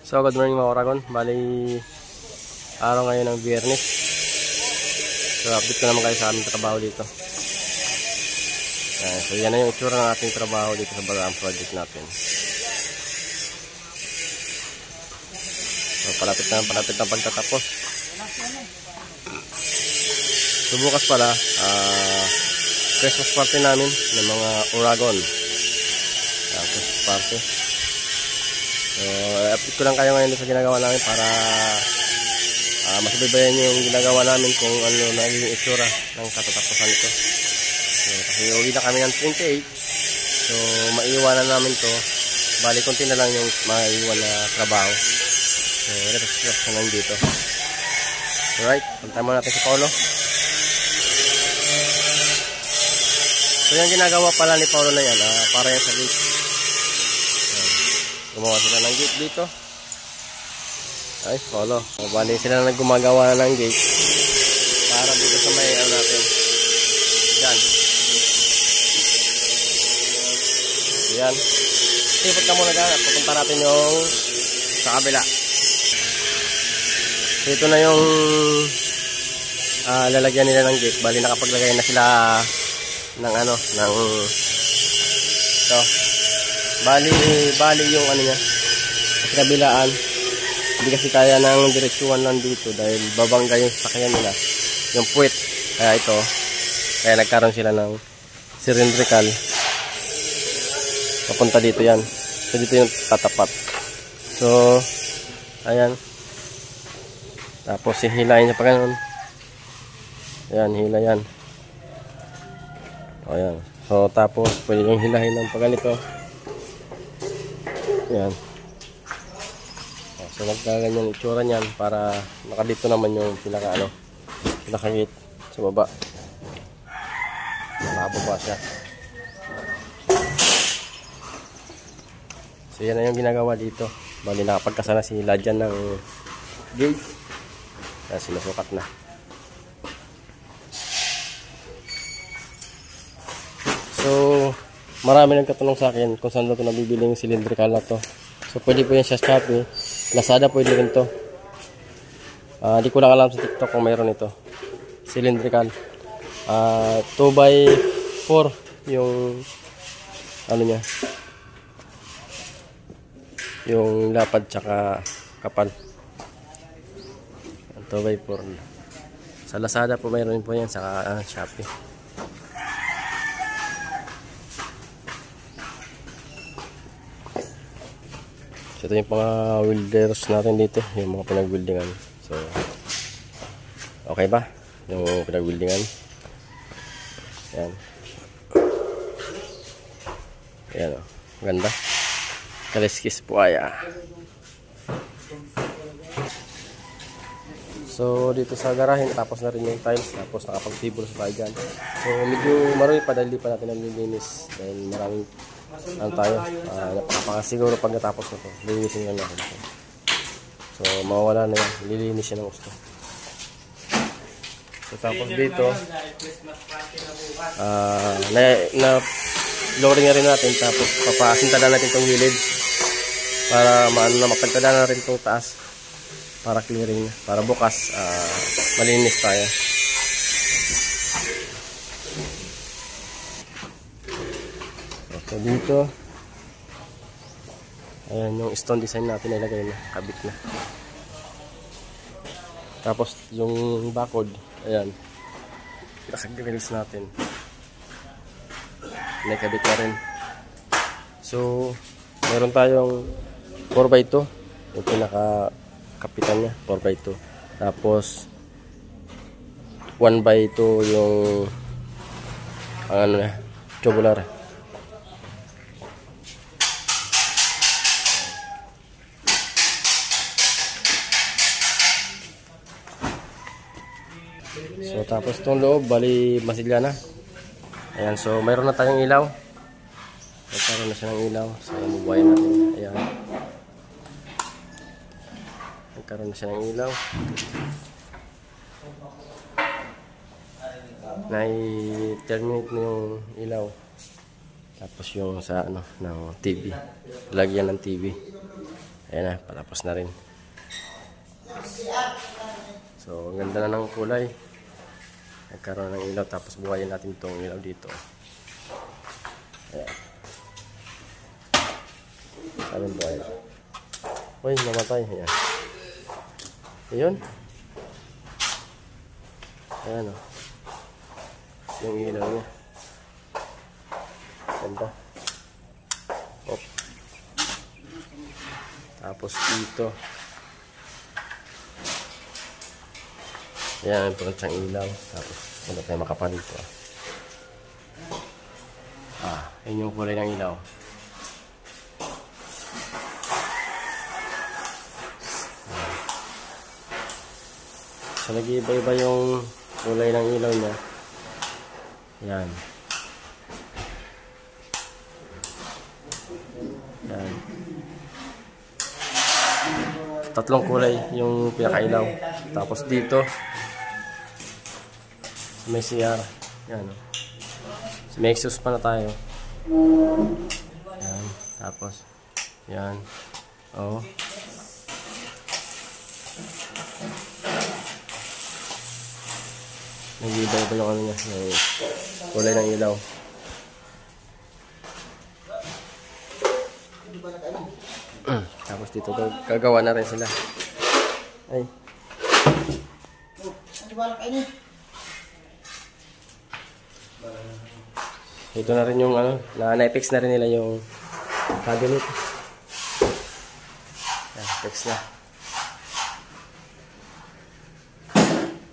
So good morning mga Oragon. Bali araw ngayon ng Biyernes. So update ko naman kayo sa aming trabaho dito. So yan na yung itsura ng ating trabaho dito sa Bagaang project natin. So palapit na pagtatapos. So bukas pala Christmas party namin ng mga Oragon. Christmas party. So, update ko lang kayo ngayon sa ginagawa namin para masubaybayan nyo yung ginagawa namin kung ano naging itsura ng katatapusan nito. So, kasi uwi na kami ng 28. So, maiiwanan namin to. Bali, konti na lang yung maiiwan na trabaho. So, retas na lang dito. Alright, punta mo natin si Paulo. So, yung ginagawa pala ni Paulo na yan, para yan sa gate. Gumawa sila ng gate dito. Ay, Paulo. Bali sila na gumagawa ng gate para dito sa may ano natin. Yan. Yan. Sipot ka muna dyan at pupunta natin yung sa kabila. So, ito na yung lalagyan nila ng gate. Bali nakapaglagay na sila ng ano, ng ito. Bali yung ano niya sa kabilaan. Hindi kasi kaya ng diretsuhan lang dito dahil babangga yung sakyan nila, yung puwet. Kaya ito, kaya nagkaroon sila ng cylindrical papunta dito yan. So dito yung tatapat. So ayan, tapos hihilahin niya pa ganun. Ayan, hila yan. Ayan. So tapos pwede yung hilahin ng pa ganito. Yan. So nagkaganyan itsura niyan para nakadito naman yung pinakagit sa baba. Nakababa siya. So yan na yung ginagawa dito. Bali nakapagkasana sila dyan ng gate. Yan, sinusukat na. So marami nagtatanong sa akin kung saan ba ito nabibili yung cylindrical na to. So pwede po yan sa Shopee. Lazada pwede rin to. Di ko lang alam sa TikTok kung mayroon ito. Cylindrical. 2x4 yung ano niya. Yung lapad tsaka kapal. 2x4. Sa Lazada po mayroon po yan sa Shopee. So ito yung mga welders natin dito, yung mga pinag-weldingan. So okay ba? Yung pinag-weldingan. Ayan. Ayan o. Ganda. Kaliskis po aya. So dito sa garahe, tapos na rin yung tiles. Tapos nakapag-table sa tayo dyan. So medyo marami pa dahil di pa natin ang lilinis. Dahil maraming ano tayo, napakasiguro pag natapos na ito, lilinisin lang natin ito. So mawala na yan, lilinis siya ng gusto. So tapos dito na flooring na rin natin, tapos papasintada natin itong gilid para mapagtada na rin itong taas para clearing na, para bukas malinis tayo. So dito, ayan yung stone design natin nilagay na, kabit na. Tapos yung bakod, ayan, nakagrills natin, nakabit na rin. So meron tayong 4x2, yung pinaka kapitan niya, 4x2. Tapos 1x2 yung ang ano na, tubular. So tapos itong loob, bali masigla na. Ayan, so mayroon na tayong ilaw. Nagkaroon na siya ng ilaw. So mabuhay natin. Ayan. Nagkaroon na siya ng ilaw. Nai-terminate na yung ilaw. Tapos yung sa ano, ng TV. Lagyan ng TV. Ayan na, patapos na rin. So, ang ganda na ng kulay. Nagkaroon ng ilaw, tapos buhayin natin itong ilaw dito. Ayan. Sabi buhayin. Uy, namatay. Ayan. Ayun. Ayan o. Yung ilaw niya. Ganda. Op. Tapos dito. Ayan, ito siyang ilaw. Tapos, wala tayo makapal dito. Yun yung kulay ng ilaw. So, nag-iiba-iba yung kulay ng ilaw niya. Ayan. Ayan. Tatlong kulay yung pinakailaw. Tapos dito, may CR. Yan. May exhaust pa na tayo. Yan. Tapos, yan. Oh. Nag-iba-iba yung ano niya. Yung kulay ng ilaw. Tapos dito, gagawa na rin sila. Ay. Ito na rin yung ano, na-fix na rin nila yung cabinet. Fix na.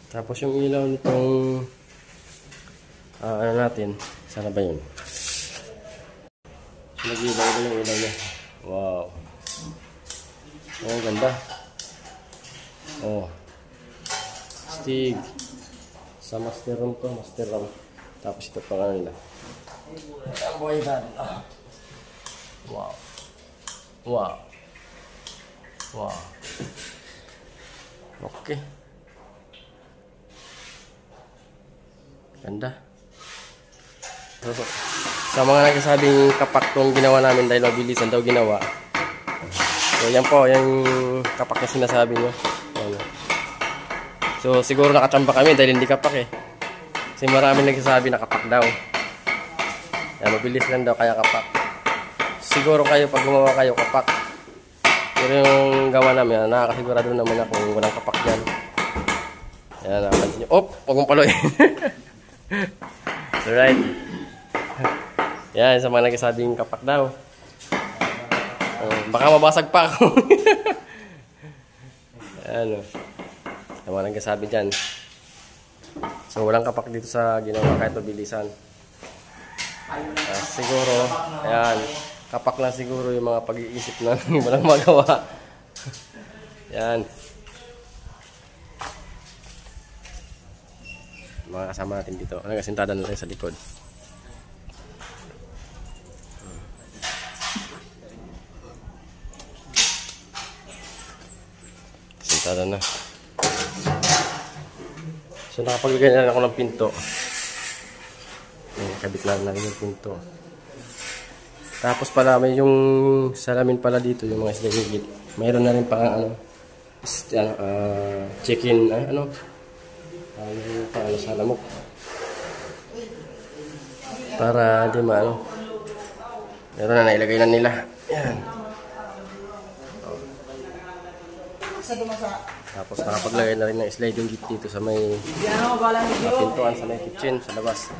Tapos yung ilaw nitong ano natin, sana ba yun? So, nag-iba-iba yung ilaw niya. Wow. Oh, ganda. Oh. Stig. Sa master room to, master room. Tapos ito pang ano nila. Boy band. Wow. Wow. Wow. Okay. Ganda. Sa mga nagsasabing kapak tong ginawa namin dahil mabilisan daw ginawa. So yan po, yung kapak na sinasabi nyo. Ayan. So siguro nakachamba kami dahil hindi kapak eh. Kasi maraming nagsasabi na kapak daw. Yan, mabilis lang daw kaya kapak. Siguro kayo pag gumawa kayo kapak. Pero yung gawa namin, nakakasigurado naman ako kung walang kapak yan. Yan, nakapansin nyo. Op! Huwag mong paloy. Alright. Yan, sa mga nagsasabing kapak daw. Baka mabasag pa ako. Ano. Sa mga nagsasabi dyan. So, walang kapak dito sa ginawa kahit mabilisan. Siguro, ayan, kapak lang siguro yung mga pag-iisip na walang magawa. Ayan. Mga kasama natin dito. Nagasintada natin sa likod. Sintada na. So, nakapaglagay na ako ng pinto. Kabit na rin yung pinto. Tapos pala may yung salamin pala dito, yung mga isdahigit. Mayroon na rin pang ano, check-in, ano sa lamok. Para di maano. Meron na nailagay na nila. Yan. Tapos nakapaglagay na rin ng sliding gate dito sa may pintuan, sa may kitchen, sa labas.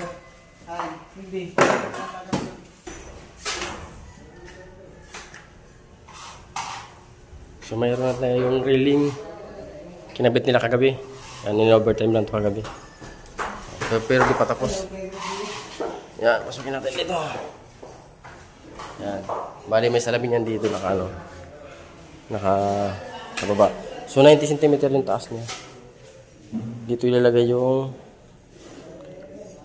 So mayroon na tayo yung railing. Kinabit nila kagabi. Yan, in-overtime lang ito kagabi. So, pero di pa tapos. Yan, pasukin natin dito. Yan. Bali may salamin yan dito. Sa baba. So 90 cm yung taas niya. Dito ilalagay yung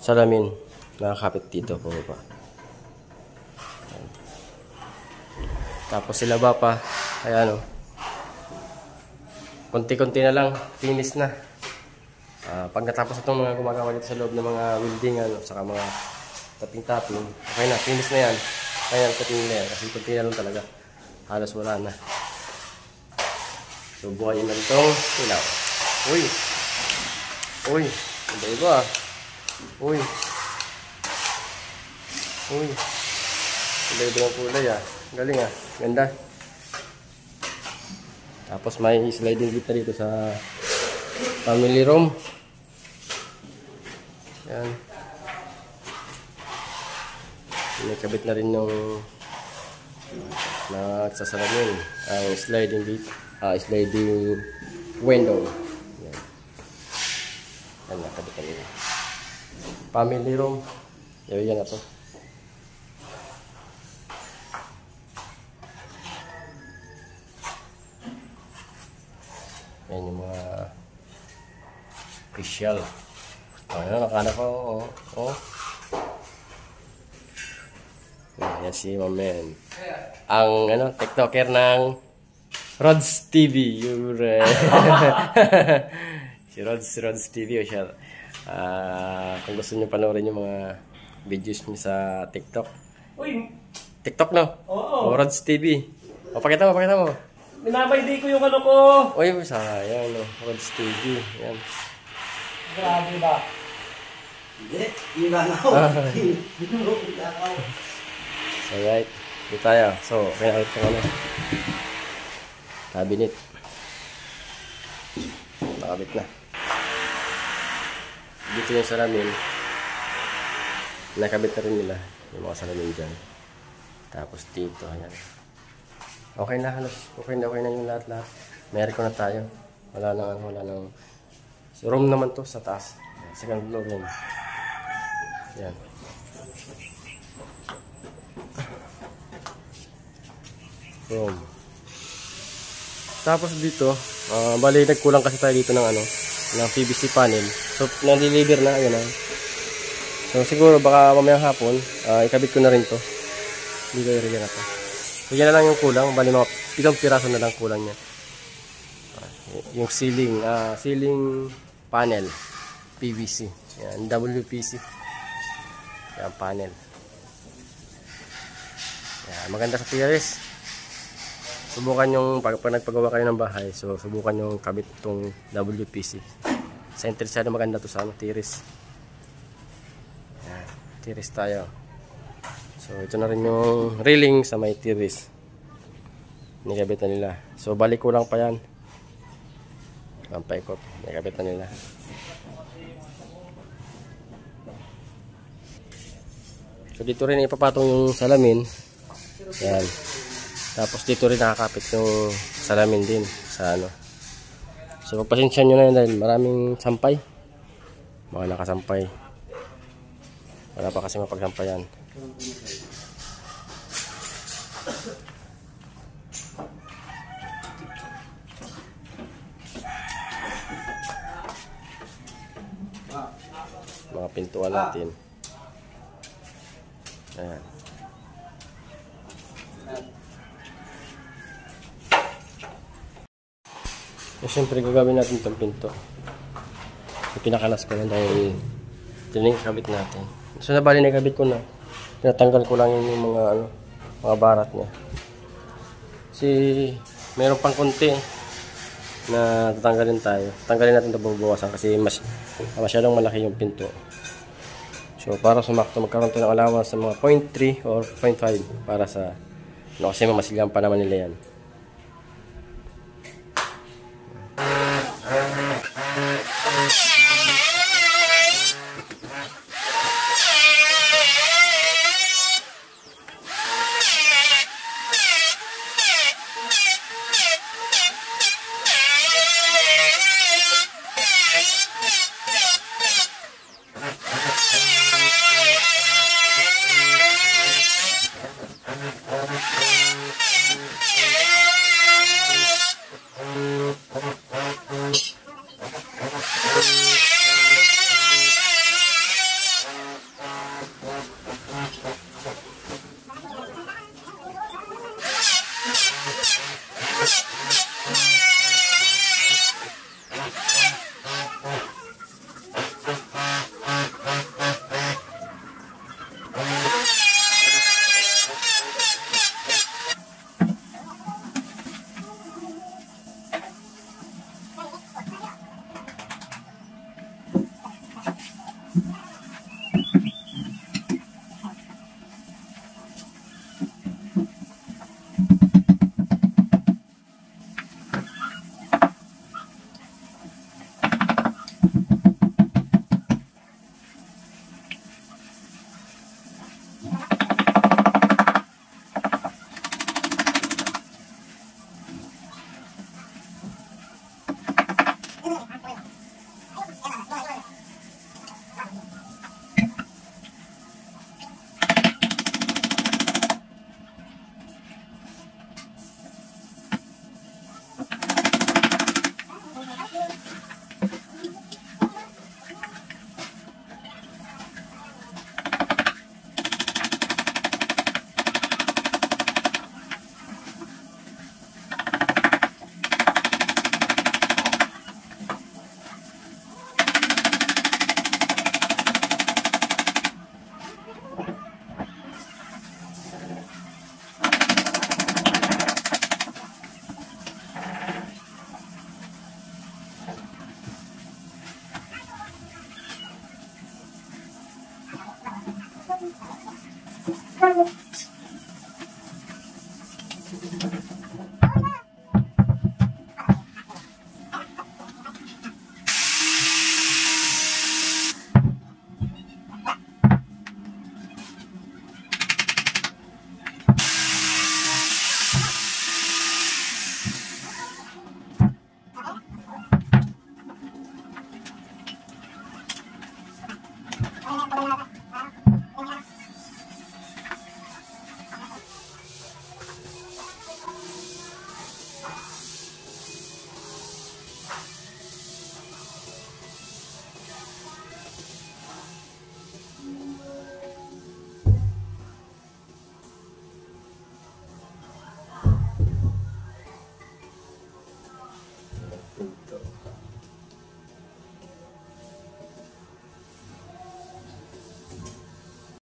salamin. Nakakapit dito po pa. Tapos sila ba pa kaya ano, konti-konti na lang, finish na. Pag natapos itong mga gumagawa dito sa loob ng mga welding saka mga tapping-tapping, okay na, finish na yan. Kaya ang tapping na yan kasi konti na lang talaga, halos wala na. Subukan nyo na itong ilaw. Uy! Uy! Iba-iba. Uy! Uy! Iba-iba yung kulay Galing Ganda. Tapos may sliding gate dito sa family room. Yan. May kabit na rin yung nagsasalamin. Ang sliding gate. Sliding window. Yan. Yan, nakabit na rin. Family room. Yan na to. Yan yung mga official. Ayan, nakana ko. Yan si Mamen. Ang TikToker ng Rods TV. Si Rods TV. Kung gusto nyo panoorin yung mga videos nyo sa TikTok. Uy! TikTok no? Oo. Rods TV. Pakita mo. Minabay ko yung ko. Uy, sayang no. Rods TV. Yan. Grabe ba? Hindi, yun lang ako. Alright. Dito tayo. So, pinakit ko cabinet. Nakabit na. Dito yung salamin. Nakabit na rin nila. Yung mga salamin dyan. Tapos dito. Ayan. Okay na halos. Okay na yung lahat-lahat. Meron ko na tayo. Wala nang room naman to sa taas. Second floor room. Yan. Room. Tapos dito, bali nagkulang kasi tayo dito ng PVC panel. So, na-deliver na, ayun So, siguro baka mamayang hapon, ikabit ko na rin to. Dito i-regan na to. So, yan na lang yung kulang. Bali mga 7 piraso na lang kulang niya. Yung ceiling panel. PVC. Yan, WPC. Yan, panel. Yan, maganda sa tiris. Subukan yung, pag nagpagawa kayo ng bahay, so subukan yung kabit itong WPC. Sa interesado maganda to sa tiris. Yan, tiris tayo. So ito na rin yung railing sa may tiris. Nikabit na nila. So balik ko lang pa yan. Pampaikot. Nikabit na nila. So dito rin ipapatong yung salamin. Yan. Tapos dito rin nakakapit yung salamin din sa So pagpasensya nyo na yun dahil maraming sampay. Mga nakasampay. Wala pa kasi mapagsampayan. Mga pintuan natin. Ayan. Siyempre gagawin natin itong pinto. So, pinakalas ko na dahil kabit natin. So nabali na kabit ko na. Tinatanggal ko lang yung mga barat niya. Kasi meron pang konti na tatanggalin tayo. Tanggalin natin ito bubuwasan kasi masyadong malaki yung pinto. So para sumakto magkaroon tayo ng allowance sa mga 0.3 or 0.5 para sa kasi mamasilang pa naman nila yan.